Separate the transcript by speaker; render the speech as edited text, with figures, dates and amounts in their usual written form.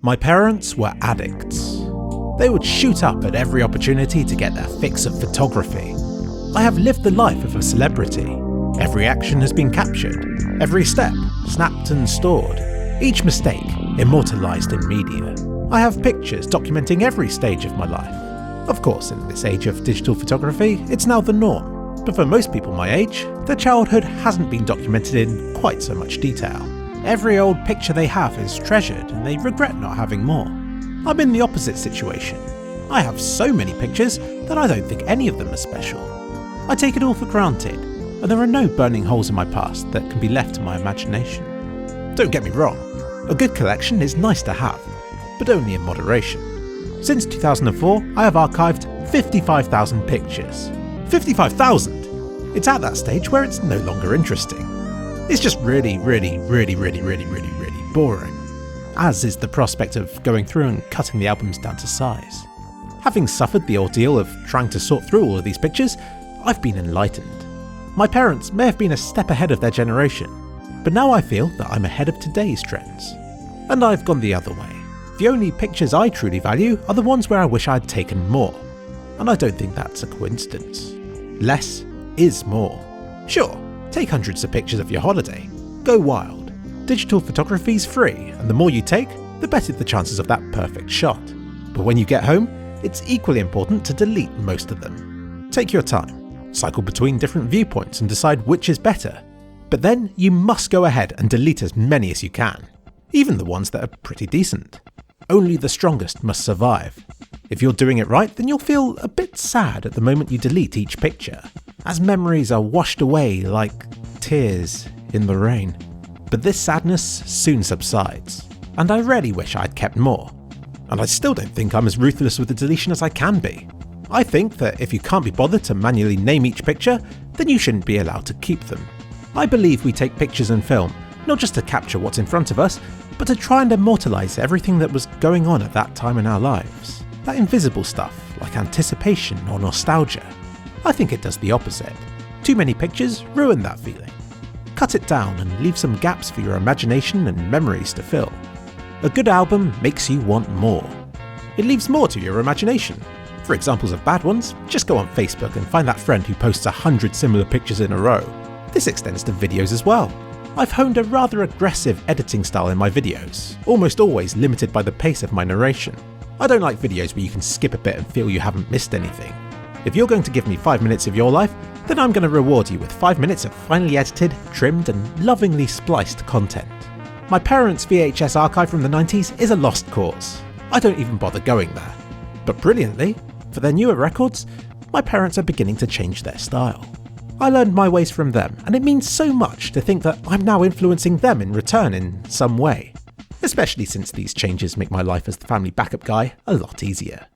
Speaker 1: My parents were addicts. They would shoot up at every opportunity to get their fix of photography. I have lived the life of a celebrity. Every action has been captured, every step snapped and stored, each mistake immortalised in media. I have pictures documenting every stage of my life. Of course, in this age of digital photography, it's now the norm, but for most people my age, their childhood hasn't been documented in quite so much detail. Every old picture they have is treasured and they regret not having more. I'm in the opposite situation. I have so many pictures that I don't think any of them are special. I take it all for granted, and there are no burning holes in my past that can be left to my imagination. Don't get me wrong, a good collection is nice to have, but only in moderation. Since 2004, I have archived 55,000 pictures. 55,000! It's at that stage where it's no longer interesting. It's just really boring. As is the prospect of going through and cutting the albums down to size. Having suffered the ordeal of trying to sort through all of these pictures, I've been enlightened. My parents may have been a step ahead of their generation, but now I feel that I'm ahead of today's trends. And I've gone the other way. The only pictures I truly value are the ones where I wish I'd taken more. And I don't think that's a coincidence. Less is more. Sure, take hundreds of pictures of your holiday. Go wild. Digital photography's free, and the more you take, the better the chances of that perfect shot. But when you get home, it's equally important to delete most of them. Take your time, cycle between different viewpoints and decide which is better. But then you must go ahead and delete as many as you can, even the ones that are pretty decent. Only the strongest must survive. If you're doing it right, then you'll feel a bit sad at the moment you delete each picture, as memories are washed away like tears in the rain. But this sadness soon subsides, and I really wish I'd kept more. And I still don't think I'm as ruthless with the deletion as I can be. I think that if you can't be bothered to manually name each picture, then you shouldn't be allowed to keep them. I believe we take pictures and film, not just to capture what's in front of us, but to try and immortalise everything that was going on at that time in our lives. That invisible stuff, like anticipation or nostalgia. I think it does the opposite. Too many pictures ruin that feeling. Cut it down and leave some gaps for your imagination and memories to fill. A good album makes you want more. It leaves more to your imagination. For examples of bad ones, just go on Facebook and find that friend who posts 100 similar pictures in a row. This extends to videos as well. I've honed a rather aggressive editing style in my videos, almost always limited by the pace of my narration. I don't like videos where you can skip a bit and feel you haven't missed anything. If you're going to give me 5 minutes of your life, then I'm going to reward you with 5 minutes of finely edited, trimmed and lovingly spliced content. My parents' VHS archive from the 90s is a lost cause. I don't even bother going there. But brilliantly, for their newer records, my parents are beginning to change their style. I learned my ways from them, and it means so much to think that I'm now influencing them in return in some way. Especially since these changes make my life as the family backup guy a lot easier.